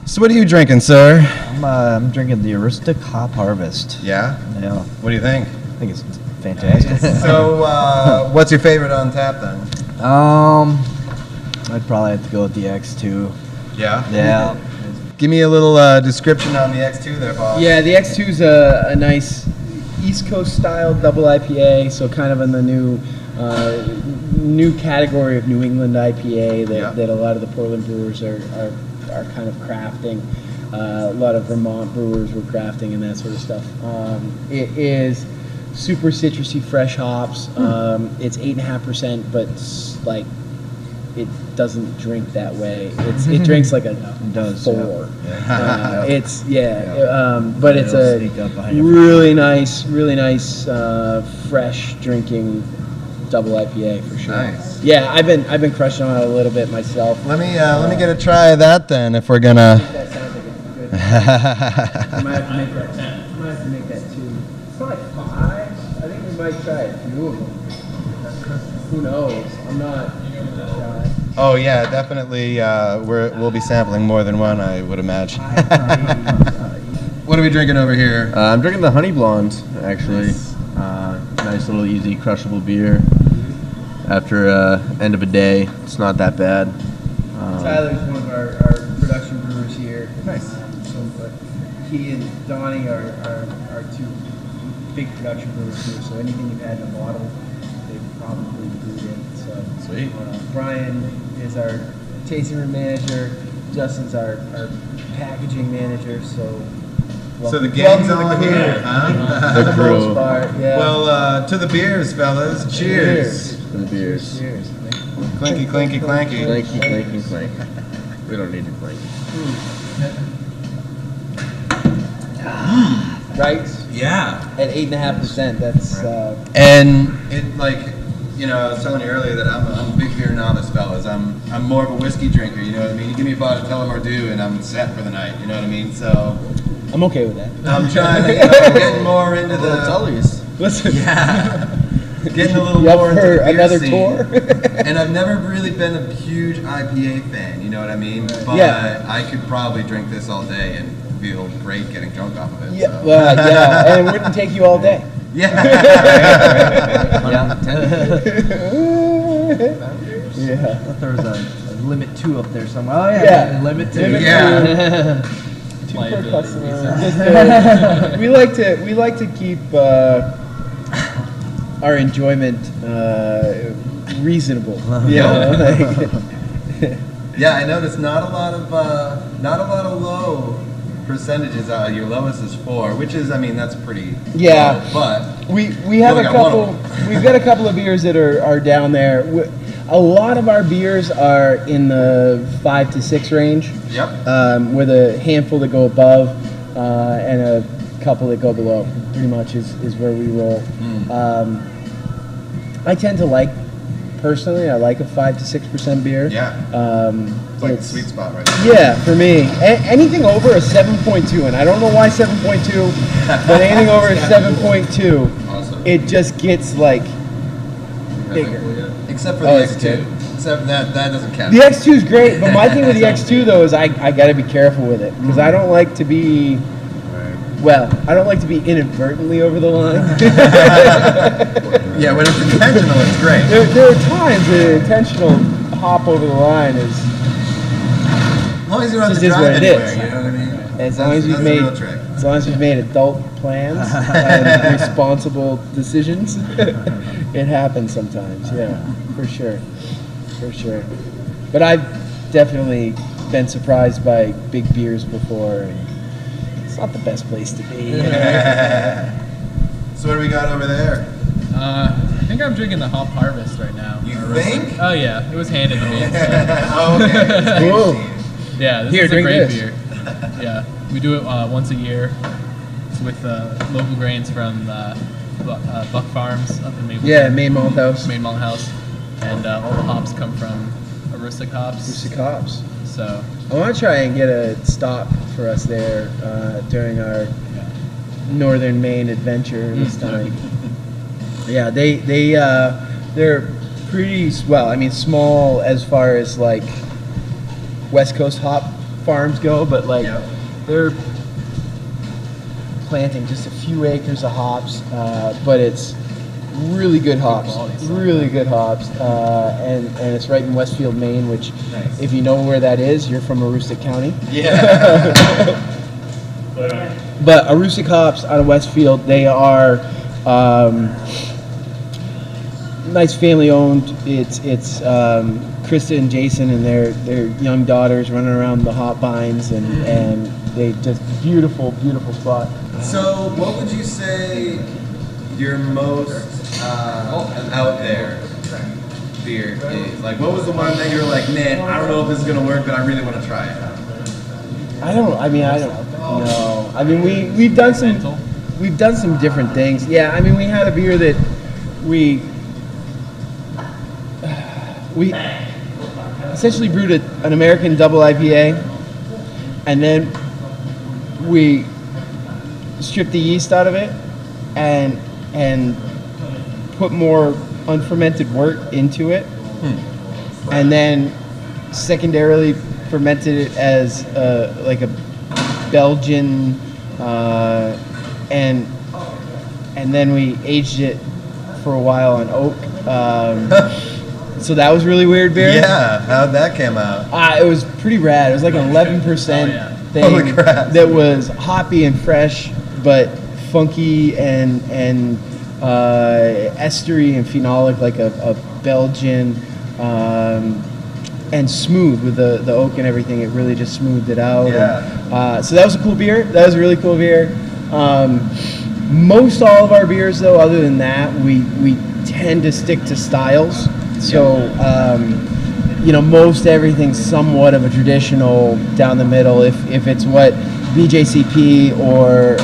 So what are you drinking, sir? I'm drinking the Aristic Hop Harvest. Yeah? Yeah. What do you think? I think it's fantastic. So, what's your favorite on tap then? I'd probably have to go with the X2. Yeah? Yeah. Give me a little description on the X2 there, Paul. Yeah, the X2 is a nice East Coast style double IPA, so kind of in the new category of New England IPA that a lot of the Portland brewers are kind of crafting. A lot of Vermont brewers were crafting and that sort of stuff. It is super citrusy, fresh hops. It's 8.5%, but like it doesn't drink that way. It drinks like a 4. Yeah. But it's a really nice, fresh drinking double IPA for sure. Nice. Yeah, I've been crushing on it a little bit myself. Let me get a try of that then, if we're gonna. That sounds like it's good. I might have to make that too. It's probably 5. I think we might try a few of them. Who knows? I'm not shy. Oh yeah, definitely. We'll be sampling more than one, I would imagine. What are we drinking over here? I'm drinking the Honey Blonde, actually. Nice little easy crushable beer. After end of a day, it's not that bad. Tyler's one of our production brewers here. Nice. So, he and Donnie are two big production brewers here. So anything you've had in a bottle, they've probably brewed it. So Sweet. Brian is our tasting room manager. Justin's our packaging manager. So the gang's all here, huh? The crew. Yeah. Well, to the beers, fellas. Cheers. For the beers. Cheers. Clinky, clinky, clanky. Clanky, clanky, clank. We don't need to clank. Right? Yeah. At 8.5%. That's And it I was telling you earlier that I'm a big beer novice, fellas. I'm more of a whiskey drinker. You know what I mean? You give me a bottle of Tullamore and I'm set for the night. You know what I mean? So I'm okay with that. I'm trying to get more into the Tully's. Listen. Yeah. Getting a little You up more into for the beer another scene. tour? And I've never really been a huge IPA fan, you know what I mean? But Yeah. I could probably drink this all day and feel great getting drunk off of it. Yeah, So. well, yeah, and it wouldn't take you all day. Yeah. Yeah. I thought there was a limit 2 up there somewhere. Oh Yeah. limit 2. Limit Yeah. 2 per customer. Just, we like to keep our enjoyment reasonable. You know, like, Yeah, I noticed not a lot of low percentages. Your lowest is 4, which is, that's pretty Yeah. low, but we have only a got couple. one of We've got a couple of beers that are down there. A lot of our beers are in the 5 to 6 range. Yep. With a handful that go above and a couple that go below. Pretty much is where we roll. I tend to personally, I like a 5 to 6% beer. Yeah. It's like the sweet spot right now. Yeah, for me. Anything over a 7.2, and I don't know why 7.2, but anything over a 7.2, Awesome. it just gets bigger. Except for the X2. Except that doesn't count. The X2 is great, but my thing with the X2 though is I got to be careful with it because I don't like to be. Well, I don't like to be inadvertently over the line. Yeah, when it's intentional, it's great. There are times the intentional hop over the line is. As long as you don't have to Just is drive what it anywhere, is. you know what I mean? As long as you've made adult plans and responsible decisions, it happens sometimes. Yeah, for sure. But I've definitely been surprised by big beers before. And it's not the best place to be. So what do we got over there? I think I'm drinking the Hop Harvest right now. You think? Oh yeah, it was handed to me. So. Oh, okay. Cool. Yeah, this Here, is a drink great this. beer. Yeah, we do it once a year. It's with local grains from Buck Farms up in Maine. Yeah, Maine Malt House. Maine Malt House, and all the hops come from Aristic hops. Rustic hops. So I want to try and get a stop for us there during our northern Maine adventure this time. Yeah, they're pretty small as far as West Coast hop farms go, but like Yep. they're planting just a few acres of hops, but it's really good hops, quality stuff. really good hops, and it's right in Westfield, Maine, which Nice. if you know where that is, you're from Aroostook County. Yeah. But Aroostook hops out of Westfield, they are nice family owned. It's Krista and Jason and their young daughters running around the hop vines, and they just beautiful spot. So, what would you say your most out there beer is? Like, what was the one that you were like, man, I don't know if this is gonna work, but I really want to try it. I don't know. I mean, we've done some different things. Yeah, I mean, we had a beer that we essentially brewed an American double IPA, and then we stripped the yeast out of it and put more unfermented wort into it, and then secondarily fermented it as like a Belgian, and then we aged it for a while on oak. So that was really weird beer. Yeah, how'd that come out? It was pretty rad. It was like an 11% thing Holy crap. that was hoppy and fresh, but funky and estery and phenolic, like a Belgian, and smooth with the oak and everything. It really just smoothed it out. Yeah. So that was a cool beer. That was a really cool beer. Most all of our beers, though, other than that, we tend to stick to styles. So, most everything's somewhat of a traditional down the middle. If it's what BJCP or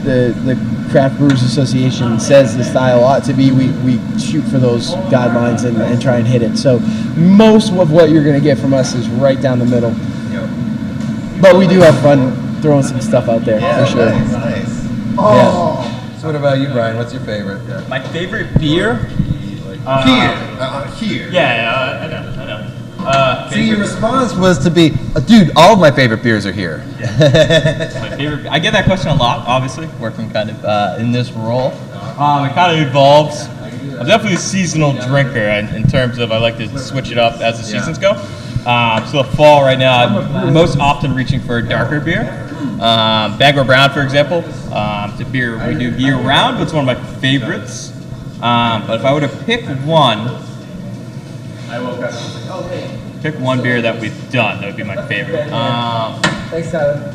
the Craft Brewers Association says the style ought to be, we shoot for those guidelines and try and hit it. So most of what you're going to get from us is right down the middle. Yep. But we do have fun throwing some stuff out there, Yeah, for sure. nice. Yeah. So what about you, Brian? What's your favorite? My favorite beer? Here. Yeah, I know. See, your response was to be, dude, all of my favorite beers are here. My favorite. I get that question a lot, obviously, working kind of in this role. It kind of evolves. I'm definitely a seasonal drinker in terms of I like to switch it up as the seasons go. So the fall right now, I'm most often reaching for a darker beer. Bangor Brown, for example. It's a beer we do year round, but it's one of my favorites. But if I were to pick one, pick one beer that we've done, that would be my favorite. Thanks, Tyler.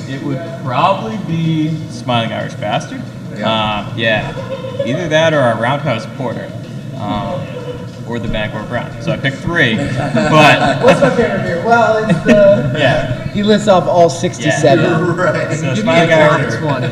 It would probably be Smiling Irish Bastard. Yeah, either that or our Roundhouse Porter, or the Bangor Brown. So I picked three, but What's my favorite beer? Well, it's the... yeah. He lists off all 67. Right. So Smiling Irish, One.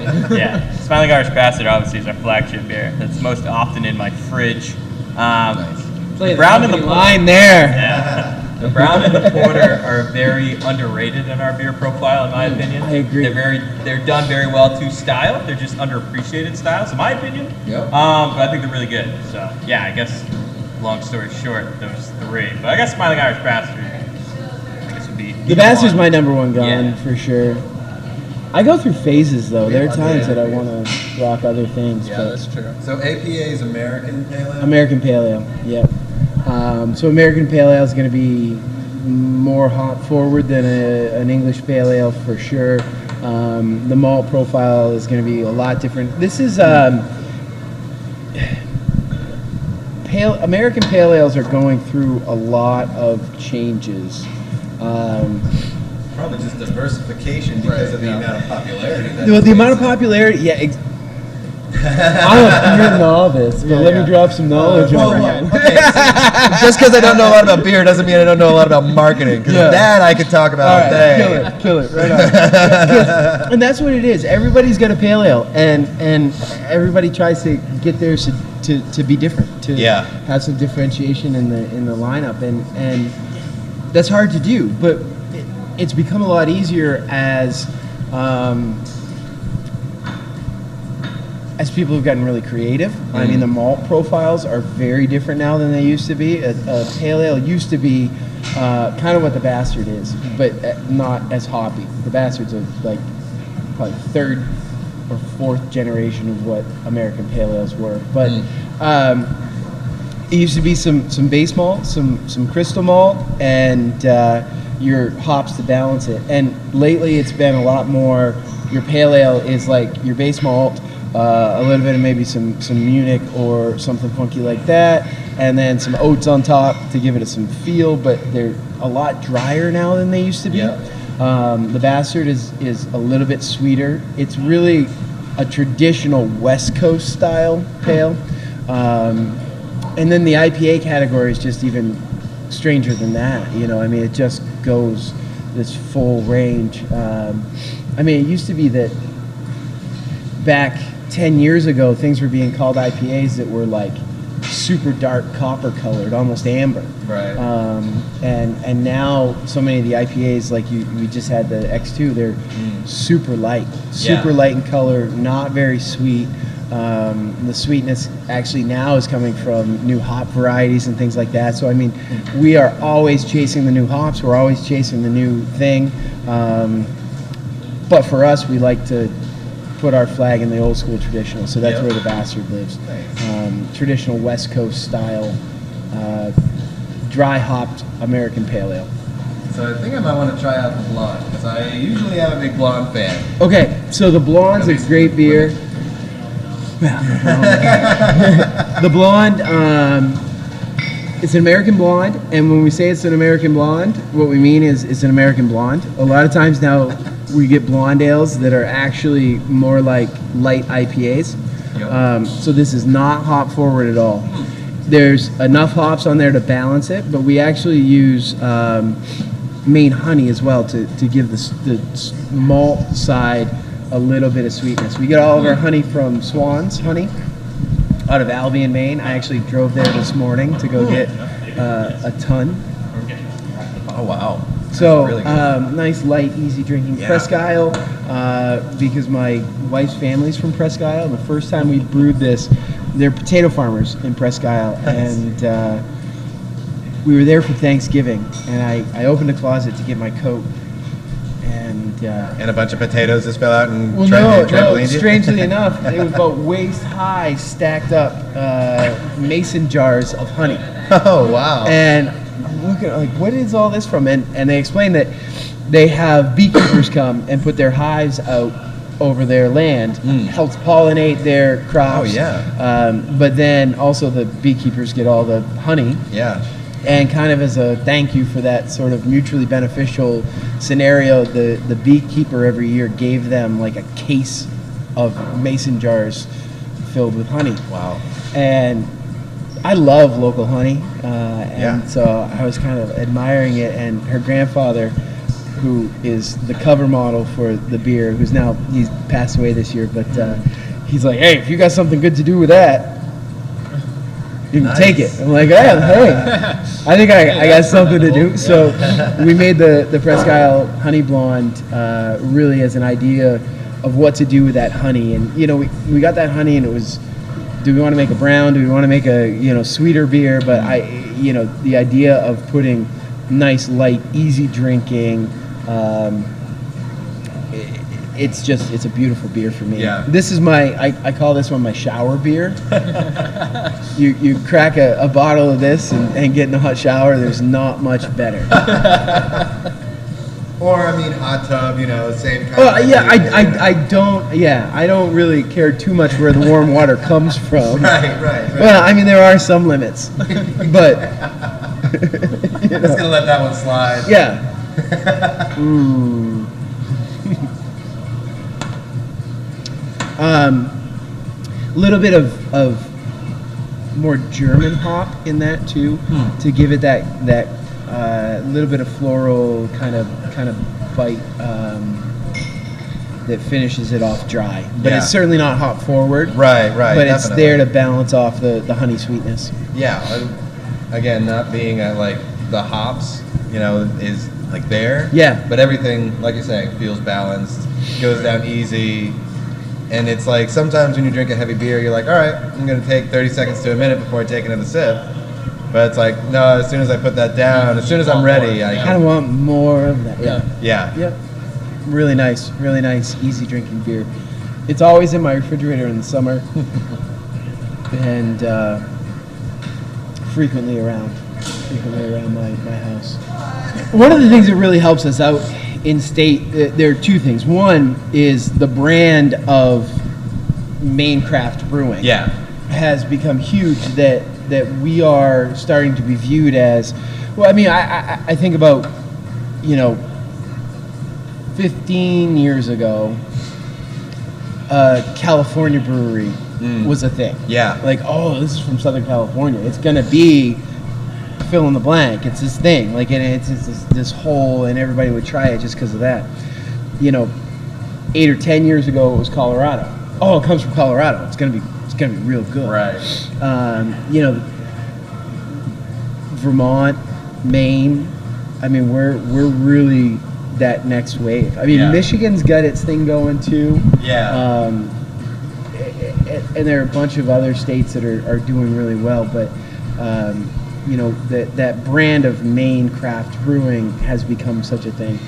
Smiling Irish Bastard obviously is our flagship beer. That's most often in my fridge. The Brown and the line there. Yeah. The Brown and the Porter are very underrated in our beer profile, in my opinion. I agree. They're done very well to style. They're just underappreciated styles, in my opinion. Yep. But I think they're really good. So yeah, I guess long story short, those three. But I guess Smiling Irish Bastard, I guess would be The Bastard's one. my number one gun, Yeah. for sure. I go through phases, though. There are times that I want to rock other things. Yeah, but that's true. So APA is American Pale Ale? American Pale Ale, yep. So American Pale Ale is going to be more hop forward than an English Pale Ale, for sure. The malt profile is going to be a lot different. This is... American Pale Ales are going through a lot of changes. Probably just diversification because of the amount of popularity. The amount of popularity, yeah. I'm a beer novice, but let me drop some knowledge on you. Just because I don't know a lot about beer doesn't mean I don't know a lot about marketing. Because that I could talk about all day. Kill it, right on. And that's what it is. Everybody's got a pale ale, and everybody tries to get theirs to be different, to have some differentiation in the lineup, and that's hard to do. But it's become a lot easier as people have gotten really creative. I mean, the malt profiles are very different now than they used to be. A pale ale used to be kind of what the Bastard is, but not as hoppy. The Bastard's like probably third or fourth generation of what American Pale Ales were. But it used to be some base malt, some crystal malt, and your hops to balance it. And lately it's been a lot more, your pale ale is like your base malt, a little bit of maybe some Munich or something funky like that, and then some oats on top to give it some feel, but they're a lot drier now than they used to be. Yeah. The Bastard is a little bit sweeter. It's really a traditional West Coast style pale. And then the IPA category is just even stranger than that. You know, I mean, it just goes this full range. I mean, it used to be that back 10 years ago, things were being called IPAs that were like super dark copper colored, almost amber. Right. And now so many of the IPAs, like we just had the X2, they're super light in color, not very sweet. The sweetness actually now is coming from new hop varieties and things like that. So I mean, we are always chasing the new hops. We're always chasing the new thing. But for us, we like to put our flag in the old school traditional. So that's where the Bastard lives. Traditional West Coast style, dry hopped American Pale Ale. So I think I might want to try out the blonde, because I usually am a big blonde fan. Okay, so the blonde's a great beer. The blonde, it's an American blonde, and when we say it's an American blonde, what we mean is it's an American blonde. A lot of times now we get blonde ales that are actually more like light IPAs. So this is not hop forward at all. There's enough hops on there to balance it, but we actually use Maine honey as well to give the malt side a little bit of sweetness. We get all of our honey from Swan's Honey out of Albion, Maine. I actually drove there this morning to go get a ton. Oh, wow. So Really good. nice, light, easy drinking. Yeah. Presque Isle, because my wife's family's from Presque Isle. The first time we brewed this, they're potato farmers in Presque Isle, and we were there for Thanksgiving, and I opened a closet to get my coat, And a bunch of potatoes to spell out and well, trampoline you? strangely enough, it was about waist high stacked up mason jars of honey. Oh, wow. And I'm looking like, what is all this from? And they explained that they have beekeepers come and put their hives out over their land, helps pollinate their crops. Oh, yeah. But then also the beekeepers get all the honey. Yeah. And kind of as a thank you for that sort of mutually beneficial scenario, the beekeeper every year gave them like a case of mason jars filled with honey. Wow. And I love local honey, and so I was kind of admiring it. And her grandfather, who is the cover model for the beer, he's passed away this year, but he's like, hey, if you got something good to do with that, you can take it. I'm like, hey, I think I got something to do. So we made the Presque Isle Honey Blonde really as an idea of what to do with that honey. And, you know, we got that honey, and it was, do we want to make a brown? Do we want to make a, sweeter beer? But the idea of putting nice, light, easy drinking, it's a beautiful beer for me. Yeah. This is I call this one my shower beer. You crack a bottle of this and get in a hot shower, there's not much better. Or, I mean, hot tub, same kind of Well, idea. I don't really care too much where the warm water comes from. Right. Well, I mean, there are some limits, but I'm just gonna let that one slide. yeah. A little bit of more German hop in that too, to give it that little bit of floral kind of bite that finishes it off dry. But it's certainly not hop forward. Right. But it's there to balance off the honey sweetness. Yeah. Again, not being at like the hops, is like there. Yeah. But everything, like you're saying, feels balanced, goes down easy. And it's like sometimes when you drink a heavy beer, you're like, all right, I'm going to take 30 seconds to a minute before I take another sip. But it's like, no, as soon as I put that down, as soon as I'm ready, I kind of want more of that. Yeah. Yep. Really nice, easy drinking beer. It's always in my refrigerator in the summer, and frequently around my house. One of the things that really helps us out in state, there are two things. One is the brand of Maine craft brewing. Yeah. Has become huge. That we are starting to be viewed as. Well, I mean, I think about, 15 years ago, California brewery was a thing. Yeah. Like, oh, this is from Southern California. It's gonna be fill in the blank. It's this thing. Like, and it's this whole, and everybody would try it just because of that. 8 or 10 years ago, it was Colorado. Oh, it comes from Colorado. It's gonna be real good. Right. Vermont, Maine. I mean, we're really that next wave. I mean, Michigan's got its thing going too. Yeah. And there are a bunch of other states that are doing really well, but that brand of Maine craft brewing has become such a thing.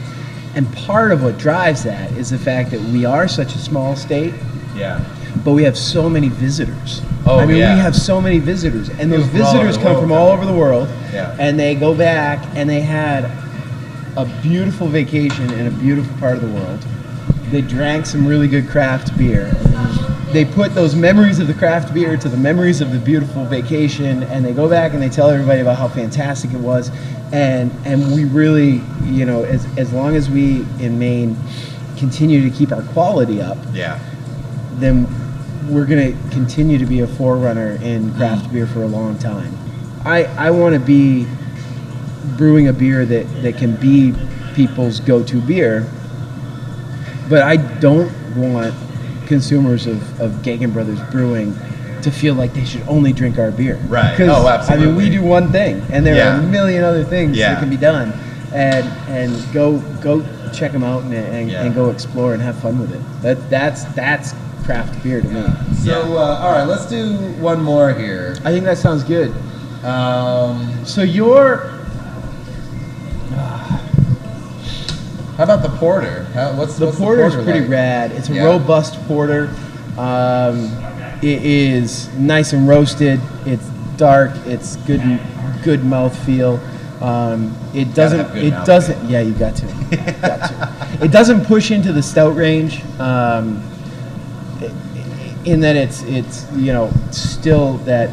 And part of what drives that is the fact that we are such a small state. Yeah. But we have so many visitors. Oh, we have so many visitors, and those visitors come from all over the world. Yeah. And they go back, and they had a beautiful vacation in a beautiful part of the world. They drank some really good craft beer. They put those memories of the craft beer to the memories of the beautiful vacation, and they go back and they tell everybody about how fantastic it was. And we really, as long as we in Maine continue to keep our quality up, then we're going to continue to be a forerunner in craft beer for a long time. I want to be brewing a beer that can be people's go-to beer, but I don't want consumers of Geaghan Brothers Brewing to feel like they should only drink our beer. Right. 'Cause, Oh, absolutely. I mean, we do one thing, and there are a million other things that can be done. And go check them out and go explore and have fun with it. That's craft beer to me. So, all right, let's do one more here. I think that sounds good. So you're... How about the porter? What's the porter's porter pretty like? rad. It's a robust porter. It is nice and roasted. It's dark. It's good mouthfeel. It doesn't. Yeah, you got to. It doesn't push into the stout range. In that it's still that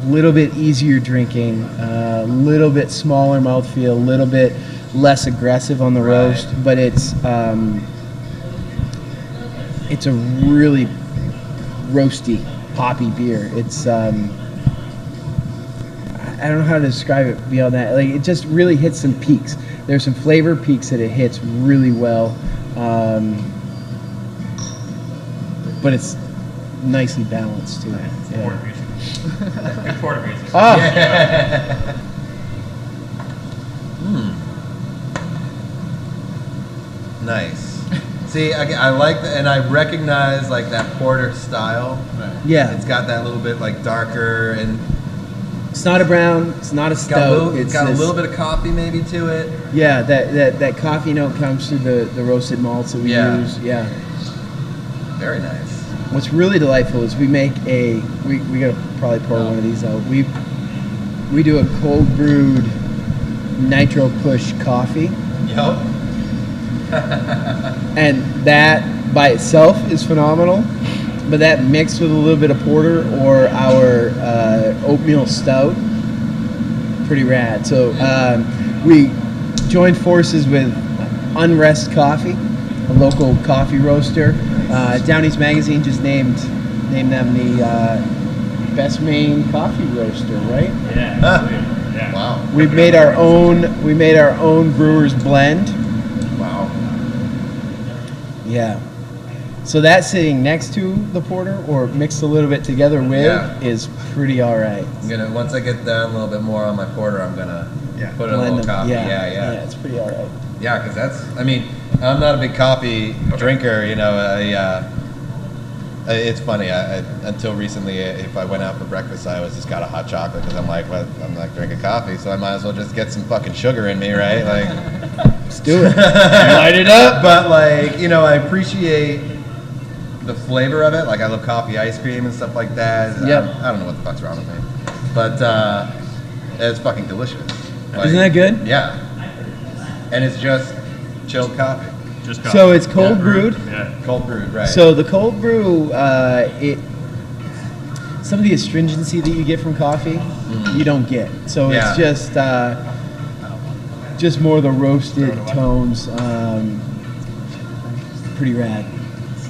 little bit easier drinking, a little bit smaller mouthfeel, a little bit less aggressive on the roast, but it's a really roasty, hoppy beer. It's I don't know how to describe it beyond that. Like, it just really hits some peaks. There's some flavor peaks that it hits really well, but it's nicely balanced too. Good porter music. Nice. See, I like that, and I recognize like that porter style. Yeah, it's got that little bit like darker, and it's not a brown, it's not a stout. It's got a little bit of coffee maybe to it. Yeah, that coffee note comes through the roasted malts that we use. Yeah. Very nice. What's really delightful is we make we gotta probably pour one of these out. We do a cold brewed nitro push coffee. Yup. And that by itself is phenomenal, but that mixed with a little bit of porter or our oatmeal stout, pretty rad. So we joined forces with Unrest Coffee, a local coffee roaster. Down East Magazine just named them the best Maine coffee roaster, right? Yeah. Wow. We made our own brewer's blend. Wow. Yeah. So that sitting next to the porter or mixed a little bit together with is pretty all right. I'm gonna, once I get down a little bit more on my porter, I'm gonna put in a little coffee. Yeah, it's pretty all right. Yeah, because I'm not a big coffee drinker. It's funny. Until recently, if I went out for breakfast, I always just got a hot chocolate because I'm like, well, I'm not drinking coffee, so I might as well just get some fucking sugar in me, right? Like, Let's do it. light it up. But like, you know, I appreciate the flavor of it. Like, I love coffee ice cream and stuff like that. Yep. I don't know what the fuck's wrong with me, but it's fucking delicious. Like, Isn't that good? Yeah. And it's just chilled coffee. Just So it's cold Yeah. brewed. Yeah. Cold brewed, right? So the cold brew, some of the astringency that you get from coffee, you don't get. So Yeah. it's just more the roasted tones. Pretty rad.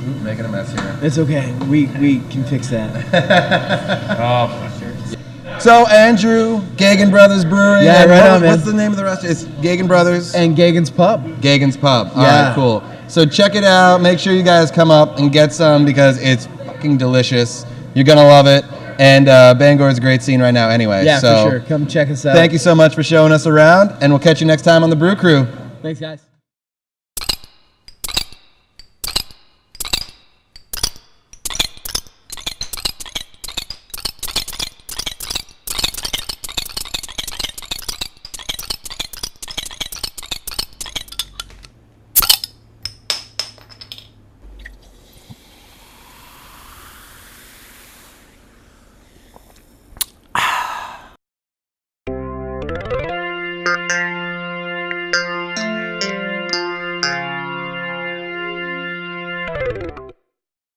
Ooh, making a mess here. It's okay. We can fix that. Oh, So Andrew, Geaghan Brothers Brewery. Yeah, and right what- on, man. What's the name of the restaurant? It's Geaghan Brothers. And Geaghan's Pub. Geaghan's Pub. All Yeah. right, cool. So check it out. Make sure you guys come up and get some because it's fucking delicious. You're gonna love it. And Bangor is a great scene right now anyway. Yeah, so for sure. Come check us out. Thank you so much for showing us around, and we'll catch you next time on the Brew Crew. Thanks, guys.